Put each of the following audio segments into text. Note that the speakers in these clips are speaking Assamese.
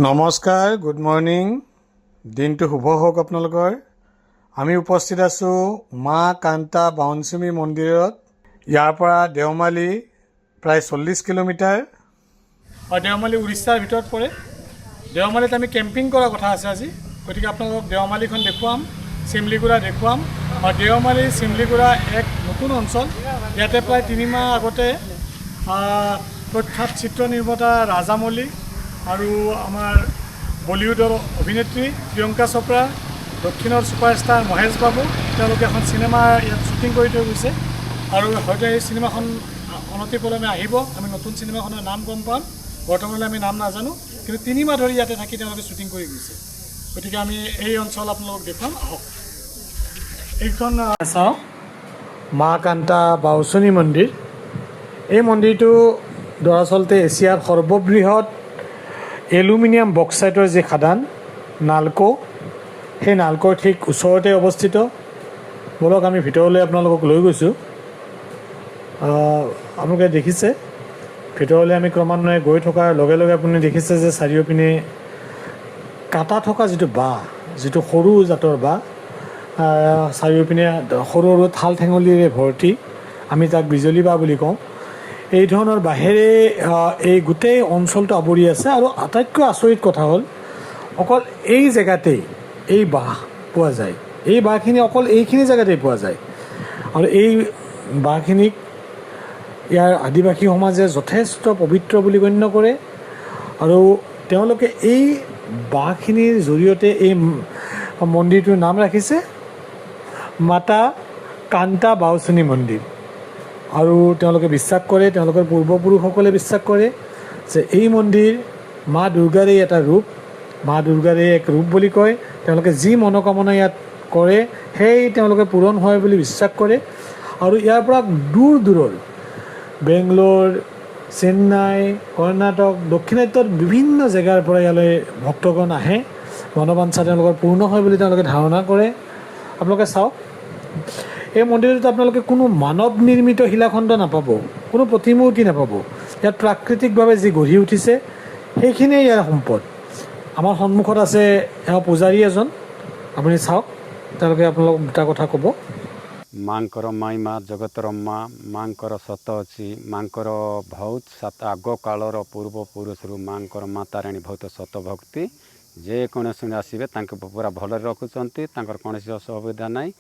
নমস্কাৰ, গুড মৰ্ণিং। দিনটো শুভ হওক আপোনালোকৰ। আমি উপস্থিত আছোঁ মা কান্তা বাউনচুমী মন্দিৰত। ইয়াৰ পৰা দেওমালী প্ৰায় 40 কিলোমিটাৰ আৰু দেওমালী উৰিষ্যাৰ ভিতৰত পৰে। দেওমালীত আমি কেম্পিং কৰাৰ কথা আছে আজি, গতিকে আপোনালোকক দেওমালীখন দেখুৱাম, চিমলিগুৰা দেখুৱাম। আৰু দেওমালী চিমলিগুৰা এক নতুন অঞ্চল। ইয়াতে প্ৰায় 3 মাহ আগতে প্ৰখ্যাত চিত্ৰ নিৰ্মাতা ৰাজামৌলী আৰু আমাৰ বলিউডৰ অভিনেত্ৰী প্ৰিয়ংকা চোপ্ৰা, দক্ষিণৰ ছুপাৰষ্টাৰ মহেশ বাবু, তেওঁলোকে এখন চিনেমা ইয়াত শ্বুটিং কৰি থৈ গৈছে। আৰু হয়তো এই চিনেমাখন অনতিপলমে আহিব। আমি নতুন চিনেমাখনৰ নাম গম পাম, বৰ্তমানলৈ আমি নাম নাজানো, কিন্তু 3 মাহ ধৰি ইয়াতে থাকি তেওঁলোকে শ্বুটিং কৰি গৈছে। গতিকে আমি এই অঞ্চল আপোনালোকক দেখুৱাম, আহক। এইখন চাওক, মা কান্তা বাউচুমী মন্দিৰ। এই মন্দিৰটো দৰাচলতে এছিয়াৰ সৰ্ববৃহৎ এলুমিনিয়াম বক্সাইটৰ যি খাদান নালকো, সেই নালকোৰ ঠিক ওচৰতে অৱস্থিত। বলক আমি ভিতৰলৈ আপোনালোকক লৈ গৈছোঁ। আপোনালোকে দেখিছে, ভিতৰলৈ আমি ক্ৰমান্বয়ে গৈ থকাৰ লগে লগে আপুনি দেখিছে যে চাৰিওপিনে কাটা থকা যিটো বাঁহ, যিটো সৰু জাতৰ বাঁহ, চাৰিওপিনে সৰু সৰু ঠাল ঠেঙুলিৰে ভৰ্তি, আমি তাক বিজুলী বাঁহ বুলি কওঁ। এই ধৰণৰ বাঁহেৰে এই গোটেই অঞ্চলটো আৱৰি আছে। আৰু আটাইতকৈ আচৰিত কথা হ'ল, অকল এই জেগাতেই এই বাঁহ পোৱা যায়। এই বাঁহখিনি অকল এইখিনি জেগাতেই পোৱা যায়। আৰু এই বাঁহখিনিক ইয়াৰ আদিবাসী সমাজে যথেষ্ট পবিত্ৰ বুলি গণ্য কৰে। আৰু তেওঁলোকে এই বাঁহখিনিৰ জৰিয়তে এই মন্দিৰটোৰ নাম ৰাখিছে মাতা কান্তা বাউচুমী মন্দিৰ। আৰু তেওঁলোকে বিশ্বাস কৰে, তেওঁলোকৰ পূৰ্বপুৰুষসকলে বিশ্বাস কৰে যে এই মন্দিৰ মা দুৰ্গাৰে এটা ৰূপ, মা দুৰ্গাৰে এক ৰূপ বুলি কয়। তেওঁলোকে যি মনোকামনা ইয়াত কৰে সেই তেওঁলোকে পূৰণ হয় বুলি বিশ্বাস কৰে। আৰু ইয়াৰ পৰা দূৰ দূৰৰ বেংগলোৰ, চেন্নাই, কৰ্ণাটক, দক্ষিণাত্যৰ বিভিন্ন জেগাৰ পৰা ইয়ালৈ ভক্তগণ আহে, মনোবাঞ্ছা তেওঁলোকৰ পূৰ্ণ হয় বুলি তেওঁলোকে ধাৰণা কৰে। আপোনালোকে চাওক, এই মন্দিৰটোত আপোনালোকে কোনো মানৱ নিৰ্মিত শিলাখণ্ড নাপাব, কোনো প্ৰতিমূৰ্তি নাপাব। ইয়াত প্ৰাকৃতিকভাৱে যি গঢ়ি উঠিছে সেইখিনিয়ে ইয়াৰ সম্পদ। আমাৰ সন্মুখত আছে এওঁ পূজাৰী এজন, আপুনি চাওক, তেওঁলোকে আপোনালোকক দুটা কথা ক'ব। ମାଙ୍କର ମାଇମା ଜଗତର ମା, ମାଙ୍କର ସତ ଅଛି, ମାଙ୍କର ବହୁତ ଆଗ କାଳର ପୂର୍ବପୁରୁଷରୁ ମାଙ୍କର ମା ତାରିଣୀ ବହୁତ ସତ ଭକ୍ତି। ଯେକୌଣସି ଆସିବେ ତାଙ୍କୁ ପୁରା ଭଲରେ ରଖୁଛନ୍ତି, ତାଙ୍କର କୌଣସି ଅସୁବିଧା ନାହିଁ,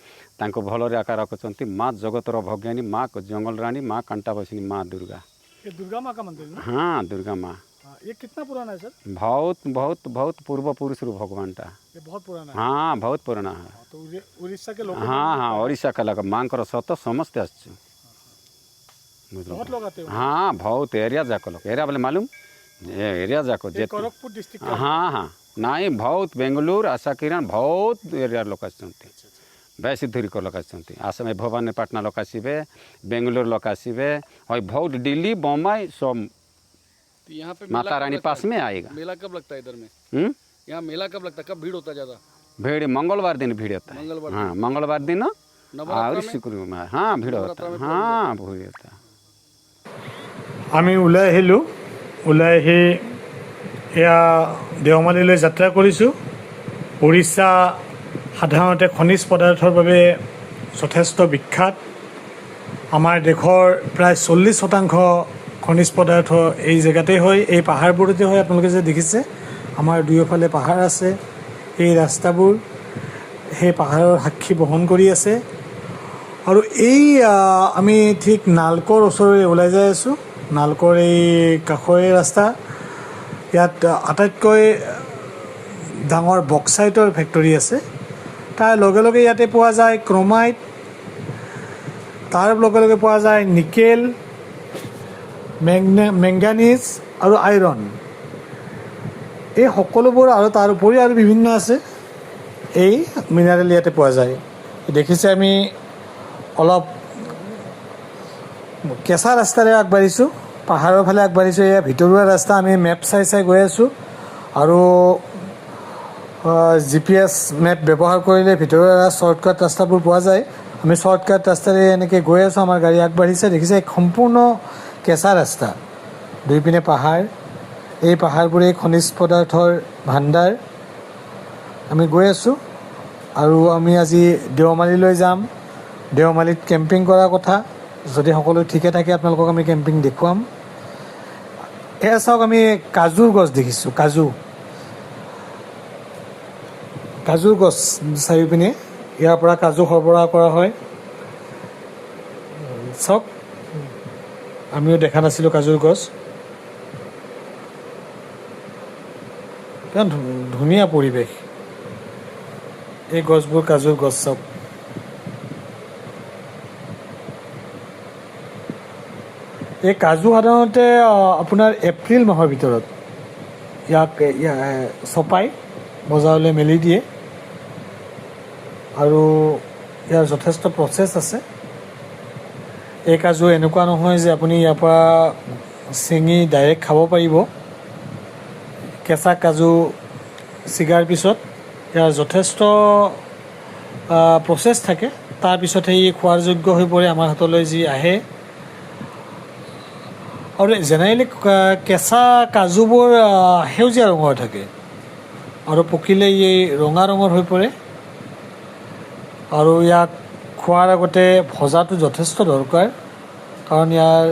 ତାଙ୍କୁ ଭଲରେ ଆକା ରଖୁଛନ୍ତି। ମା ଜଗତର ଭଜ୍ଞାନୀ, ମା ଜଙ୍ଗଲ ରାଣୀ, ମା କାଣ୍ଟା ବାଉଚୁମୀ, ମା ଦୁର୍ଗା। ये दुर्गा माँ का मंदिर ना? हाँ, दुर्गा माँ। ये कितना पुराना है सर? बहुत बहुत बहुत पूर्वपुरुषରୁ ଭଗବାନଟା। ये बहुत पुराना है। हाँ, बहुत पुराना है। तो उड़ीसा के लोग हाँ हाँ, ओडिशा का लगा माଙ୍କର ସତ ସମସ୍ତେ ଆସିଛୁ। बहुत लोग आते हैं। हाँ, बहुत एरिया जाक लोग, एरिया बोले मालूम, एरिया जाक ये गोरखपुर डिस्ट्रिक्ट का। हाँ हाँ, नहीं बहुत बेंगलुरु, आशा किरण बहुत एरिया लोक आसुँच, बेसी दूरी को लोक आसुँच। आसाम भवानीपाटना लोक आसबे, बेंगलुरु लोक आसबे, और बहुत दिल्ली बम्बई सब यहाँ पे माता रानी पास में आएगा। मेला कब लगता है इधर में? यहाँ मेला कब लगता है, कब भीड़ होता है ज़्यादा? भीड़ मंगलवार दिन भीड़ होता है। मंगलवार हाँ, मंगलवार दिन और नवरात्र में? शुक्रवार, हाँ भीड़ होता है। हाँ, भीड़ होता है। আমি ওলাই আহিলোঁ। ওলাই আহি এয়া দেওমালীলৈ যাত্ৰা কৰিছোঁ। উৰিষ্যা সাধাৰণতে খনিজ পদাৰ্থৰ বাবে যথেষ্ট বিখ্যাত। আমাৰ দেশৰ প্ৰায় 40% খনিজ পদাৰ্থ এই জেগাতেই হয়, এই পাহাৰবোৰতে হয়। আপোনালোকে যে দেখিছে, আমাৰ দুয়োফালে পাহাৰ আছে, এই ৰাস্তাবোৰ সেই পাহাৰৰ সাক্ষী বহন কৰি আছে। আৰু এই আমি ঠিক নালকৰ ওচৰলৈ ওলাই যাই আছোঁ। নালকৰ এই কাষৰে ৰাস্তা। ইয়াত আটাইতকৈ ডাঙৰ বক্সাইটৰ ফেক্টৰী আছে। তাৰ লগে লগে ইয়াতে পোৱা যায় ক্ৰমাইট, তাৰ লগে লগে পোৱা যায় নিকেল, মেংগানিজ আৰু আইৰণ। এই সকলোবোৰ আৰু তাৰ উপৰি আৰু বিভিন্ন আছে, এই মিনাৰেল ইয়াতে পোৱা যায়। দেখিছে, আমি অলপ কেঁচা ৰাস্তাৰে আগবাঢ়িছোঁ, পাহাৰৰ ফালে আগবাঢ়িছোঁ। এয়া ভিতৰুৱা ৰাস্তা, আমি মেপ চাই চাই গৈ আছোঁ। আৰু GPS মেপ ব্যৱহাৰ কৰিলে ভিতৰুৱা শ্বৰ্টকাট ৰাস্তাবোৰ পোৱা যায়। আমি শ্বৰ্টকাট ৰাস্তাৰে এনেকৈ গৈ আছোঁ, আমাৰ গাড়ী আগবাঢ়িছে। দেখিছে, এক সম্পূৰ্ণ কেঁচা ৰাস্তা, দুইপিনে পাহাৰ, এই পাহাৰবোৰেই খনিজ পদাৰ্থৰ ভাণ্ডাৰ। আমি গৈ আছোঁ আৰু আমি আজি দেওমালীলৈ যাম। দেওমালীত কেম্পিং কৰাৰ কথা, যদি সকলো ঠিকে থাকে আপোনালোকক আমি কেম্পিং দেখুৱাম। এয়া চাওক, আমি কাজুৰ গছ দেখিছোঁ। কাজুৰ গছ চাৰিওপিনে, ইয়াৰ পৰা কাজু সৰবৰাহ কৰা হয়। চাওক, আমিও দেখা নাছিলোঁ কাজুৰ গছ। কিমান ধুনীয়া পৰিৱেশ। এই গছবোৰ কাজুৰ গছ। চাওক, এই কাজু সাধাৰণতে আপোনাৰ এপ্ৰিল মাহৰ ভিতৰত ইয়াক চপাই বজাৰলৈ মেলি দিয়ে আৰু ইয়াৰ যথেষ্ট প্ৰচেছ আছে। এই কাজু এনেকুৱা নহয় যে আপুনি ইয়াৰ পৰা ছিঙি ডাইৰেক্ট খাব পাৰিব। কেঁচা কাজু ছিগাৰ পিছত ইয়াৰ যথেষ্ট প্ৰচেছ থাকে, তাৰপিছতহে ই খোৱাৰ যোগ্য হৈ পৰে আমাৰ হাতলৈ যি আহে। আৰু জেনেৰেলি কেঁচা কাজুবোৰ সেউজীয়া ৰঙৰ থাকে আৰু পকিলে ই ৰঙা ৰঙৰ হৈ পৰে। আৰু ইয়াক খোৱাৰ আগতে ভজাটো যথেষ্ট দৰকাৰ, কাৰণ ইয়াৰ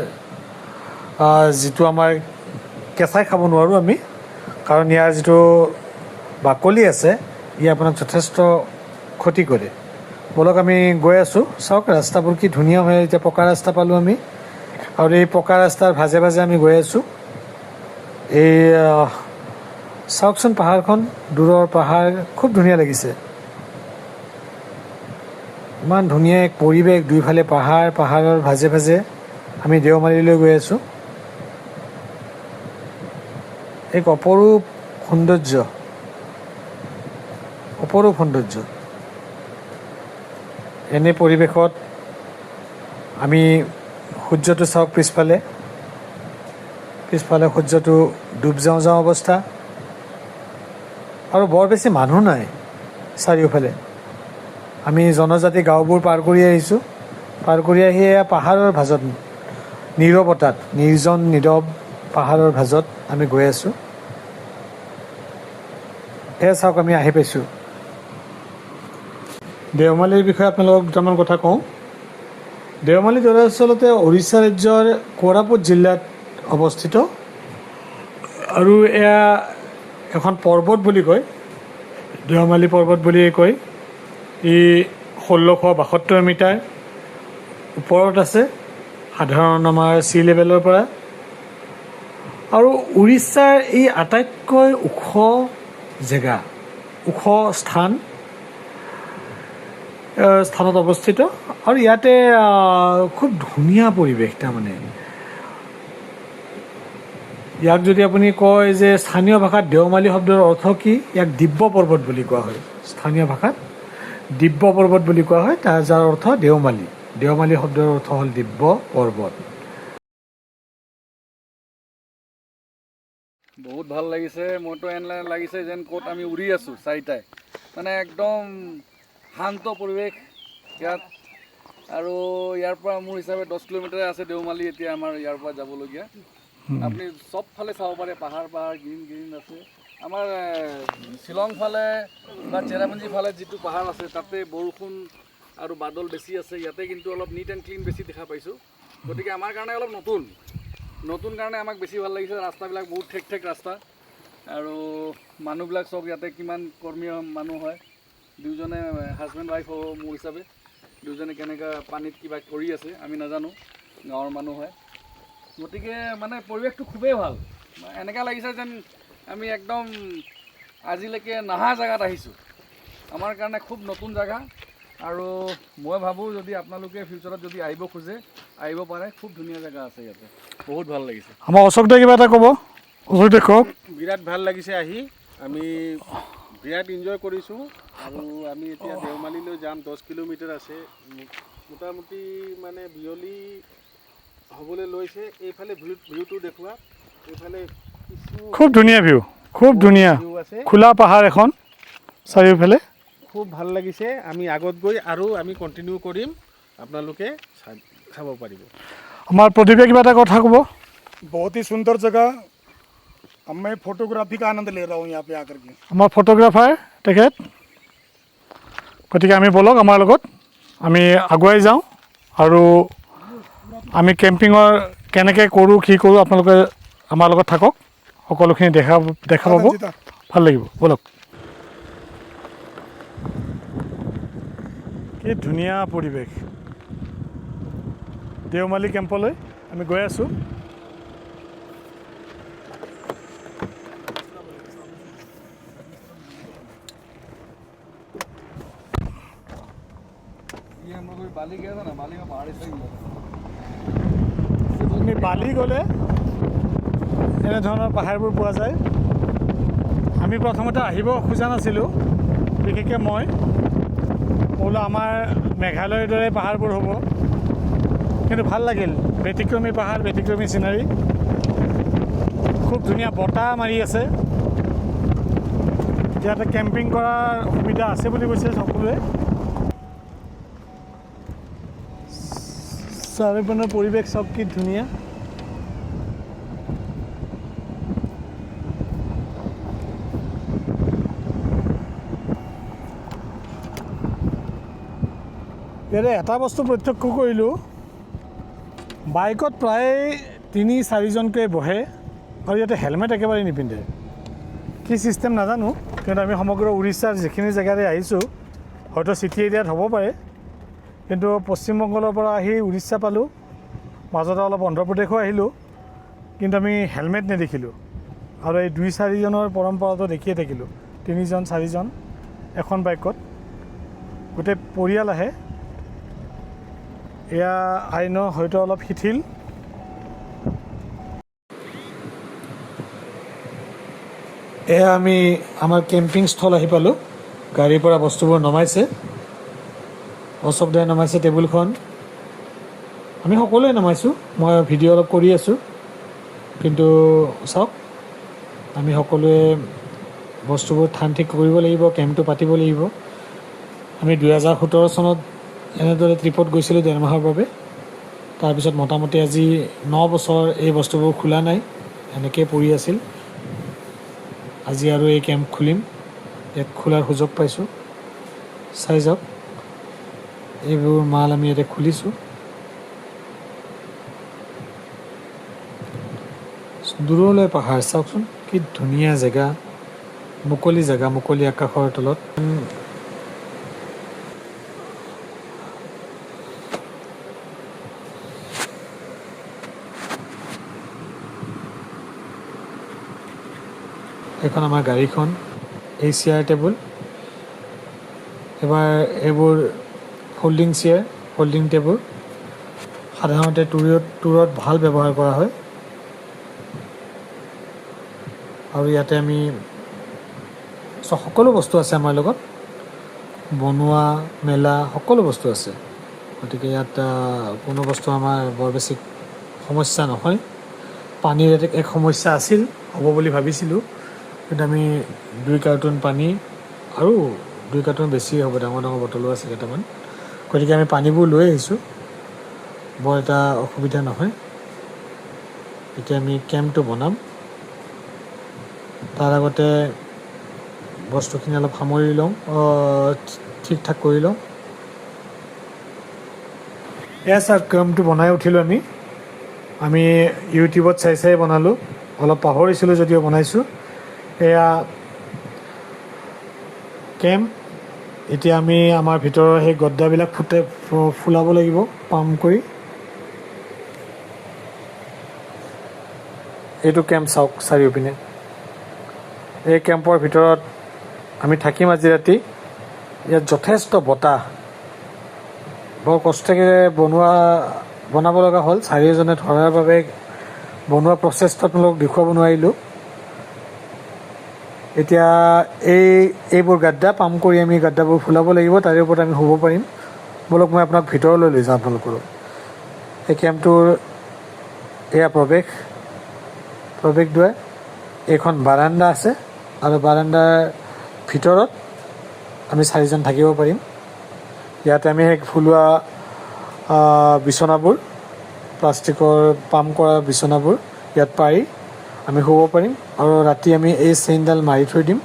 যিটো আমাৰ কেঁচাই খাব নোৱাৰোঁ আমি, কাৰণ ইয়াৰ যিটো বাকলি আছে ই আপোনাক যথেষ্ট ক্ষতি কৰে। বলক আমি গৈ আছোঁ। চাওক ৰাস্তাবোৰ কি ধুনীয়া হয়। এতিয়া পকা ৰাস্তা পালোঁ আমি, আৰু এই পকা ৰাস্তাৰ ভাজে ভাজে আমি গৈ আছোঁ। এই চাওকচোন পাহাৰখন, দূৰৰ পাহাৰ, খুব ধুনীয়া লাগিছে। ইমান ধুনীয়া এক পৰিৱেশ, দুইফালে পাহাৰ, পাহাৰৰ ভাজে ভাজে আমি দেওমালীলৈ গৈ আছোঁ। এক অপৰূপ সৌন্দৰ্য, অপৰূপ সৌন্দৰ্য। এনে পৰিৱেশত আমি সূৰ্যটো চাওক, পিছফালে সূৰ্যটো ডুব যাওঁ যাওঁ অৱস্থা, আৰু বৰ বেছি মানুহ নাই চাৰিওফালে। আমি জনজাতি গাঁওবোৰ পাৰ কৰি আহিছোঁ। পাৰ কৰি আহি এয়া পাহাৰৰ ভাজত, নীৰৱতাত, নিৰ্জন নীৰৱ পাহাৰৰ ভাজত আমি গৈ আছোঁ। এয়া চাওক, আমি আহি পাইছোঁ। দেওমালীৰ বিষয়ে আপোনালোকক দুটামান কথা কওঁ। দেওমালী দৰাচলতে উৰিষ্যা ৰাজ্যৰ কোৰাপুট জিলাত অৱস্থিত, আৰু এয়া এখন পৰ্বত বুলি কয়, দেওমালী পৰ্বত বুলিয়ে কয়। ই 1672 মিটাৰ ওপৰত আছে সাধাৰণ আমাৰ চি লেভেলৰ পৰা, আৰু উৰিষ্যাৰ এই আটাইতকৈ ওখ জেগা, ওখ স্থানত অৱস্থিত। আৰু ইয়াতে খুব ধুনীয়া পৰিৱেশ। তাৰমানে ইয়াক যদি আপুনি কয় যে স্থানীয় ভাষাত দেওমালী শব্দৰ অৰ্থ কি, ইয়াক দিব্য পৰ্বত বুলি কোৱা হয়। স্থানীয় ভাষাত দিব্য পৰ্বত বুলি কোৱা হয়, যাৰ অৰ্থ দেওমালী। দেওমালী শব্দৰ অৰ্থ হ'ল দিব্য পৰ্বত। বহুত ভাল লাগিছে। মোৰতো এনে লাগিছে যেন ক'ত আমি উৰি আছোঁ চাৰিটাই, মানে একদম শান্ত পৰিৱেশ ইয়াত। আৰু ইয়াৰ পৰা মোৰ হিচাপে 10 কিলোমিটাৰ আছে দেওমালী এতিয়া আমাৰ ইয়াৰ পৰা যাবলগীয়া। আপুনি চবফালে চাব পাৰে, পাহাৰ গ্ৰীণ আছে। আমাৰ শ্বিলং ফালে বা চেৰাপুঞ্জী ফালে যিটো পাহাৰ আছে তাতে বৰষুণ আৰু বাদল বেছি আছে। ইয়াতে কিন্তু অলপ নিট এণ্ড ক্লিন বেছি দেখা পাইছোঁ। গতিকে আমাৰ কাৰণে অলপ নতুন কাৰণে আমাক বেছি ভাল লাগিছে। ৰাস্তাবিলাক বহুত ঠেক ৰাস্তা, আৰু মানুহবিলাক চব ইয়াতে কিমান কৰ্মীয় মানুহ হয়। দুজনে হাজবেণ্ড ৱাইফ হ'ব মোৰ হিচাপে। দুজনে কেনেকৈ পানীত কিবা কৰি আছে আমি নাজানো, গাঁৱৰ মানুহ হয়। গতিকে মানে পৰিৱেশটো খুবেই ভাল। এনেকুৱা লাগিছে যেন আমি একদম আজিলৈকে নাহা জেগাত আহিছোঁ। আমাৰ কাৰণে খুব নতুন জেগা, আৰু মই ভাবোঁ যদি আপোনালোকে ফিউচাৰত যদি আহিব খোজে আহিব পাৰে। খুব ধুনীয়া জেগা আছে ইয়াতে, বহুত ভাল লাগিছে। আমাৰ অশোকদাই কিবা এটা ক'ব। অশোকদাই কওক। বিৰাট ভাল লাগিছে আহি, আমি বিৰাট এনজয় কৰিছোঁ। আৰু আমি এতিয়া দেওমালীলৈ যাম, 10 কিলোমিটাৰ আছে। মোটামুটি মানে বিয়লি হ'বলৈ লৈছে। এইফালে ভিউটো দেখুওৱা, এইফালে খুব ধুনীয়া ভিউ, খুব ধুনীয়া আছে, খোলা পাহাৰ এখন চাৰিওফালে। খুব ভাল লাগিছে। আমি আগত গৈ আৰু আমি কণ্টিনিউ কৰিম, আপোনালোকে চাব পাৰিব। আমাৰ প্ৰতিভা কিবা এটা কথা ক'ব। बहुत ही सुंदर जगह, अब मैं फोटोग्राफी का आनंद ले रहा हूँ यहाँ पे आकर के। আমাৰ ফটোগ্ৰাফাৰ তেখেত। গতিকে আমি ব'লক আমাৰ লগত আমি আগুৱাই যাওঁ আৰু আমি কেম্পিঙৰ কেনেকৈ কৰোঁ কি কৰোঁ আপোনালোকে আমাৰ লগত থাকক, সকলোখিনি দেখা পাব, ভাল লাগিব। ব'লক। কি ধুনীয়া পৰিৱেশ। দেওমালী কেম্পলৈ আমি গৈ আছোঁ। ये हम लोग कोई बाली गया था ना, बाली का पहाड़ से ही मिला था। আমি বালি গ'লে এনেধৰণৰ পাহাৰবোৰ পোৱা যায়। আমি প্ৰথমতে আহিব খোজা নাছিলোঁ, বিশেষকৈ মই বোলো আমাৰ মেঘালয়ৰ দৰে পাহাৰবোৰ হ'ব, কিন্তু ভাল লাগিল। ব্যতিক্ৰমী পাহাৰ, ব্যতিক্ৰমী চিনাৰী, খুব ধুনীয়া বতাহ মাৰি আছে। ইয়াতে কেম্পিং কৰাৰ সুবিধা আছে বুলি কৈছে সকলোৱে। চাৰিওপিনৰ পৰিৱেশ চব কি ধুনীয়া। ইয়াতে এটা বস্তু প্ৰত্যক্ষ কৰিলোঁ, বাইকত প্ৰায় ৩-৪জনকৈ বহে আৰু ইয়াতে হেলমেট একেবাৰে নিপিন্ধে। কি ছিষ্টেম নাজানো, কিন্তু আমি সমগ্ৰ উৰিষ্যাৰ যিখিনি জেগাৰে আহিছোঁ, হয়তো চিটি এৰিয়াত হ'ব পাৰে, কিন্তু পশ্চিমবংগৰ পৰা আহি উৰিষ্যা পালোঁ, মাজতে অলপ অন্ধ্ৰপ্ৰদেশো আহিলোঁ, কিন্তু আমি হেলমেট নেদেখিলোঁ। আৰু এই 2-4জনৰ পৰম্পৰাটো দেখিয়ে থাকিলোঁ। 3-4জন এখন বাইকত, গোটেই পৰিয়াল আহে। এয়া আইন হয়তো অলপ শিথিল। এয়া আমি আমাৰ কেম্পিং স্থল আহি পালোঁ। গাড়ীৰ পৰা বস্তুবোৰ নমাইছে, অশোকদাই নমাইছে টেবুলখন, আমি সকলোৱে নমাইছোঁ। মই ভিডিঅ' অলপ কৰি আছোঁ, কিন্তু চাওক আমি সকলোৱে বস্তুবোৰ থান ঠিক কৰিব লাগিব, কেম্পটো পাতিব লাগিব। আমি 2017 চনত এনেদৰে ট্ৰিপত গৈছিলোঁ 1.5 মাহৰ বাবে। তাৰপিছত মোটামুটি আজি 9 বছৰ এই বস্তুবোৰ খোলা নাই, এনেকৈ পৰি আছিল। আজি আৰু এই কেম্প খুলিম, ইয়াত খোলাৰ সুযোগ পাইছোঁ। চাই যাওক, এইবোৰ মাল আমি ইয়াতে খুলিছোঁ। দূৰলৈ পাহাৰ চাওকচোন, কি ধুনীয়া জেগা, মুকলি জেগা, মুকলি আকাশৰ তলত। এইখন আমাৰ গাড়ীখন, এই চেয়াৰ টেবুল। এবাৰ এইবোৰ ফল্ডিং চেয়াৰ, ফল্ডিং টেবুল সাধাৰণতে ট্যুৰত ভাল ব্যৱহাৰ কৰা হয়। আৰু ইয়াতে আমি সকলো বস্তু আছে আমাৰ লগত, বনোৱা মেলা সকলো বস্তু আছে। গতিকে ইয়াত কোনো বস্তু আমাৰ বৰ বেছি সমস্যা নহয়। পানীৰ এক সমস্যা আছিল, হ'ব বুলি ভাবিছিলোঁ, কিন্তু আমি 2 কাৰ্টুন পানী আৰু 2 কাৰ্টুন বেছি হ'ব, ডাঙৰ ডাঙৰ বটলো আছে কেইটামান। গতিকে আমি পানীবোৰ লৈ আহিছোঁ, বৰ এটা অসুবিধা নহয়। এতিয়া আমি কেম্পটো বনাম, তাৰ আগতে বস্তুখিনি অলপ সামৰি লওঁ, ঠিক ঠাক কৰি লওঁ। এয়া চাওক, কেম্পটো বনাই উঠিলোঁ আমি ইউটিউবত চাই বনালোঁ, অলপ পাহৰিছিলোঁ যদিও বনাইছোঁ। এয়া কেম্প। এতিয়া আমি আমাৰ ভিতৰৰ সেই গদ্দাবিলাক ফুলাব লাগিব পাম্প কৰি। এইটো কেম্প চাওক চাৰিওপিনে। এই কেম্পৰ ভিতৰত আমি থাকিম আজি ৰাতি। ইয়াত যথেষ্ট বতাহ, বৰ কষ্টকে বনাব লগা হ'ল। 4জনে ধৰাৰ বাবে বনোৱা প্ৰচেষ্টাত আপোনালোকক দেখুৱাব নোৱাৰিলোঁ। এতিয়া এইবোৰ গাদ্দা পাম্প কৰি আমি গাদ্দাবোৰ ফুলাব লাগিব, তাৰে ওপৰত আমি শুব পাৰিম। ব'লক মই আপোনাক ভিতৰলৈ লৈ যাওঁ আপোনালোকৰ। এই কেম্পটোৰ এয়া প্ৰৱেশদ্বাৰ। এইখন বাৰাণ্ডা আছে, আৰু বাৰাণ্ডাৰ ভিতৰত আমি 4জন থাকিব পাৰিম। ইয়াতে আমি সেই ফুলোৱা বিচনাবোৰ, প্লাষ্টিকৰ পাম্প কৰা বিচনাবোৰ ইয়াত পাৰি আমি শুব পাৰিম আৰু ৰাতি আমি এই চেইনডাল মাৰি থৈ দিম।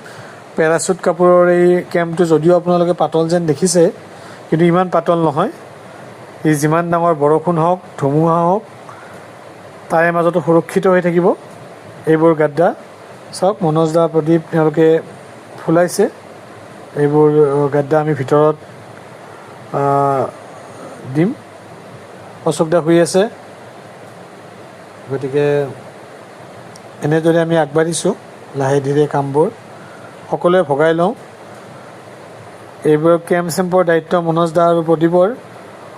পেৰাচুট কাপোৰৰ এই কেম্পটো যদিও আপোনালোকে পাতল যেন দেখিছে, কিন্তু ইমান পাতল নহয়। ই যিমান ডাঙৰ বৰষুণ হওক, ধুমুহা হওক, তাৰে মাজতো সুৰক্ষিত হৈ থাকিব। এইবোৰ গাদ্দা চাওক, মনোজ দা, প্ৰদীপ তেওঁলোকে ফুলাইছে। এইবোৰ গাদ্দা আমি ভিতৰত দিম। অশোক দা শুই আছে। গতিকে এনেদৰে আমি আগবাঢ়িছোঁ লাহে ধীৰে কামবোৰ সকলোৱে ভগাই লওঁ। এইবোৰ কেম্প চেম্পৰ দায়িত্ব মনোজ দা আৰু প্ৰদীপৰ,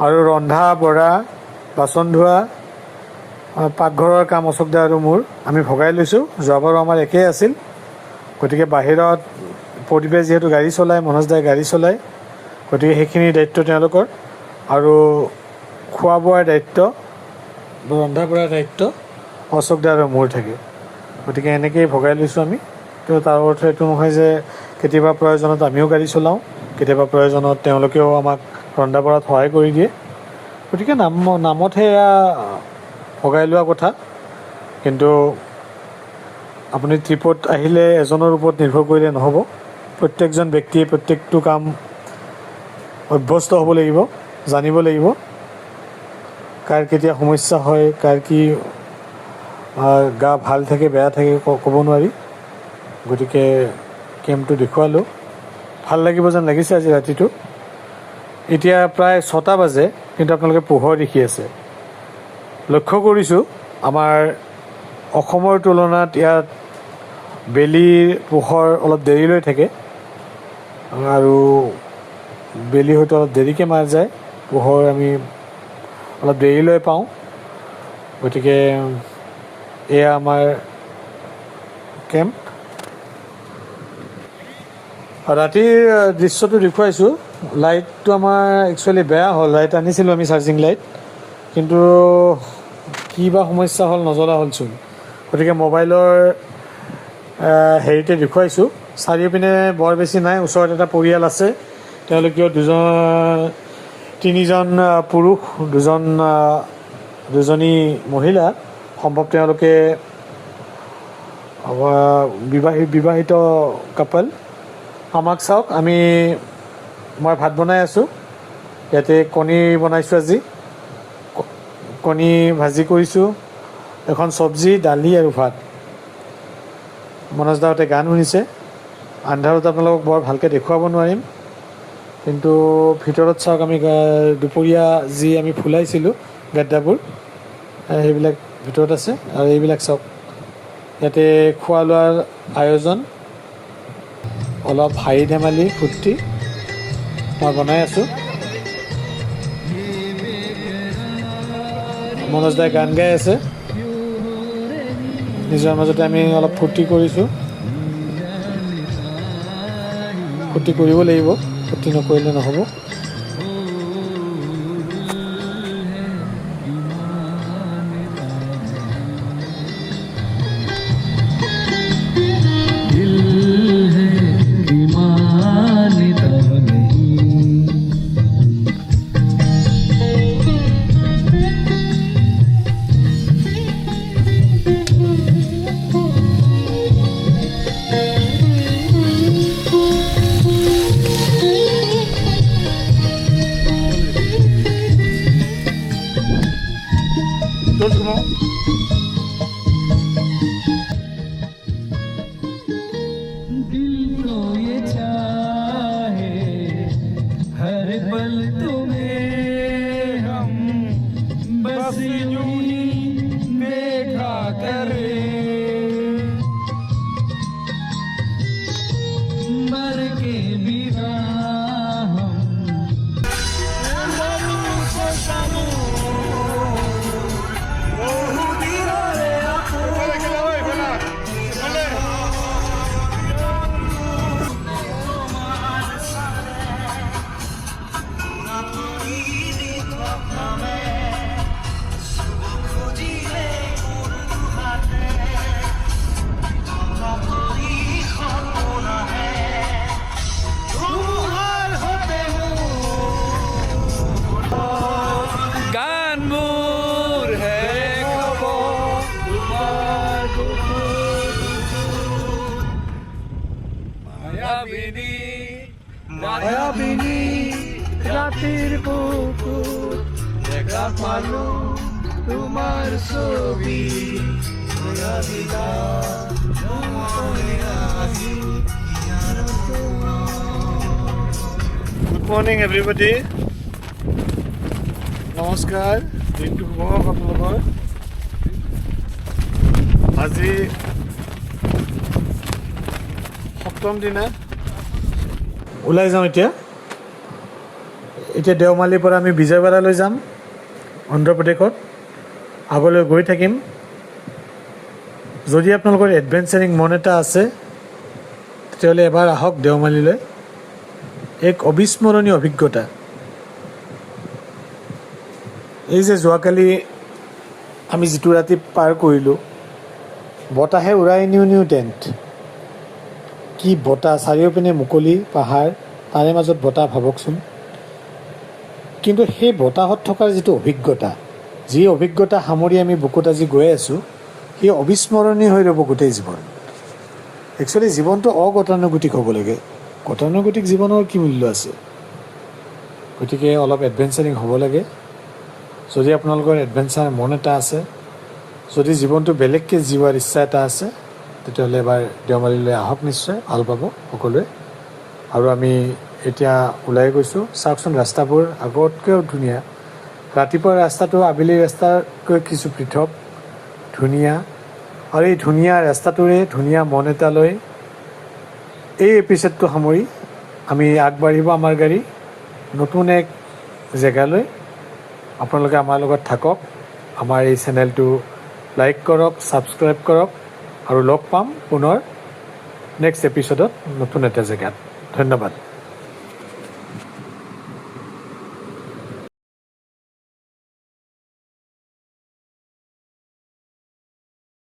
আৰু ৰন্ধা বঢ়া, বাচন ধোৱা, পাকঘৰৰ কাম অশোক দা আৰু মোৰ আমি ভগাই লৈছোঁ। যোৱাবাৰো আমাৰ একেই আছিল। গতিকে বাহিৰত প্ৰদীপে যিহেতু গাড়ী চলায়, মনোজ দাই গাড়ী চলায়, গতিকে সেইখিনি দায়িত্ব তেওঁলোকৰ। আৰু খোৱা বোৱাৰ দায়িত্ব, ৰন্ধা বঢ়াৰ দায়িত্ব অশোক দা আৰু মোৰ থাকে। গতিকে এনেকৈয়ে ভগাই লৈছোঁ আমি। কিন্তু তাৰ অৰ্থ এইটো নহয় যে কেতিয়াবা প্ৰয়োজনত আমিও গাড়ী চলাওঁ, কেতিয়াবা প্ৰয়োজনত তেওঁলোকেও আমাক ৰন্ধা বঢ়াত সহায় কৰি দিয়ে। গতিকে নামতহে এয়া ভগাই লোৱা কথা। কিন্তু আপুনি ট্ৰিপত আহিলে এজনৰ ওপৰত নিৰ্ভৰ কৰিলে নহ'ব। প্ৰত্যেকজন ব্যক্তিয়ে প্ৰত্যেকটো কাম অভ্যস্ত হ'ব লাগিব, জানিব লাগিব। কাৰ কেতিয়া সমস্যা হয়, কাৰ কি গা ভাল থাকে বেয়া থাকে ক'ব নোৱাৰি। গতিকে কেম্পটো দেখুৱালোঁ। ভাল লাগিব যেন লাগিছে আজি ৰাতিটো। এতিয়া প্ৰায় 6টা বাজে, কিন্তু আপোনালোকে পোহৰ দেখি আছে। লক্ষ্য কৰিছোঁ আমাৰ অসমৰ তুলনাত ইয়াত বেলিৰ পোহৰ অলপ দেৰিলৈ থাকে, আৰু বেলি হয়তো অলপ দেৰিকৈ মাৰ যায়, পোহৰ আমি অলপ দেৰিলৈ পাওঁ। গতিকে এয়া আমাৰ কেম্প। ৰাতিৰ দৃশ্যটো দেখুৱাইছোঁ। লাইটটো আমাৰ একচুৱেলি বেয়া হ'ল। লাইট আনিছিলোঁ আমি, চাৰ্জিং লাইট, কিন্তু কি বা সমস্যা হ'ল, নজ্বলা হ'লচোন। গতিকে মোবাইলৰ হেৰিতে দেখুৱাইছোঁ। চাৰিওপিনে বৰ বেছি নাই। ওচৰত এটা পৰিয়াল আছে, তেওঁলোকেও তিনিজন পুৰুষ, দুজনী মহিলা, সম্ভৱ তেওঁলোকে বিবাহিত কাপল। আমাক চাওক, মই ভাত বনাই আছোঁ। ইয়াতে কণী বনাইছোঁ আজি, কণী ভাজি কৰিছোঁ, এখন চব্জি, দালি আৰু ভাত। মনোজ দাহঁতে গান শুনিছে। আন্ধাৰত আপোনালোকক বৰ ভালকৈ দেখুৱাব নোৱাৰিম, কিন্তু ভিতৰত চাওক, আমি দুপৰীয়া যি আমি ফুলাইছিলোঁ গাদ্দাবোৰ, সেইবিলাক ভিতৰত আছে। আৰু এইবিলাক চাওক, ইয়াতে খোৱা লোৱাৰ আয়োজন, অলপ হাঁহি ধেমালি ফূৰ্তি মই বনাই আছোঁ। মনোজ দাই গান গাই আছে। নিজৰ মাজতে আমি অলপ ফূৰ্তি কৰিছোঁ। ফূৰ্তি কৰিব লাগিব, ফূৰ্তি নকৰিলে নহ'ব। बहु মায়াবিনী মায়াবিনী ৰাতেৰ বুকুত দেখা পালো তোমাৰ ছবি গুড মৰ্ণিং এভৰিবডি নমস্কাৰ দিনটো শুভ হওক আপোনালোকৰ আজি সপ্তম দিনা ওলাই যাওঁ এতিয়া দেওমালিৰ পৰা আমি বিজয়ৱাড়ালৈ যাম অন্ধ্ৰপ্ৰদেশত আগলৈ গৈ থাকিম যদি আপোনালোকৰ এডভেঞ্চাৰিং মন এটা আছে তেতিয়াহ'লে এবাৰ আহক দেওমালিলৈ এক অবিস্মৰণীয় অভিজ্ঞতা এই যে যোৱাকালি আমি যিটো ৰাতি পাৰ কৰিলোঁ বতাহে উৰাই নিও টেণ্ট কি বতাহ চাৰিওপিনে মুকলি পাহাৰ তাৰে মাজত বতাহ ভাবকচোন কিন্তু সেই বতাহত থকাৰ যিটো অভিজ্ঞতা যি অভিজ্ঞতা সামৰি আমি বুকুত আজি গৈ আছোঁ সেই অবিস্মৰণীয় হৈ ৰ'ব গোটেই জীৱন একচুৱেলি জীৱনটো অগতানুগতিক হ'ব লাগে গতানুগতিক জীৱনৰ কি মূল্য আছে গতিকে অলপ এডভেঞ্চাৰিং হ'ব লাগে যদি আপোনালোকৰ এডভেঞ্চাৰ মন এটা আছে যদি জীৱনটো বেলেগকৈ জীৱাৰ ইচ্ছা এটা আছে তেতিয়াহ'লে এবাৰ দেওমালিলৈ আহক নিশ্চয় ভাল পাব সকলোৱে আৰু আমি এতিয়া ওলাই গৈছোঁ চাওকচোন ৰাস্তাবোৰ আগতকৈও ধুনীয়া ৰাতিপুৱাৰ ৰাস্তাটো আবেলি ৰাস্তাতকৈ কিছু পৃথক ধুনীয়া আৰু এই ধুনীয়া ৰাস্তাটোৰে ধুনীয়া মন এটা লৈ এই এপিছডটো সামৰি আমি আগবাঢ়িব আমাৰ গাড়ী নতুন এক জেগালৈ আপোনালোকে আমাৰ লগত থাকক আমাৰ এই চেনেলটো লাইক কৰক ছাবস্ক্ৰাইব কৰক আৰু লগ পাম পুনৰ নেক্সট এপিছডত নতুন এটা জেগাত ধন্যবাদ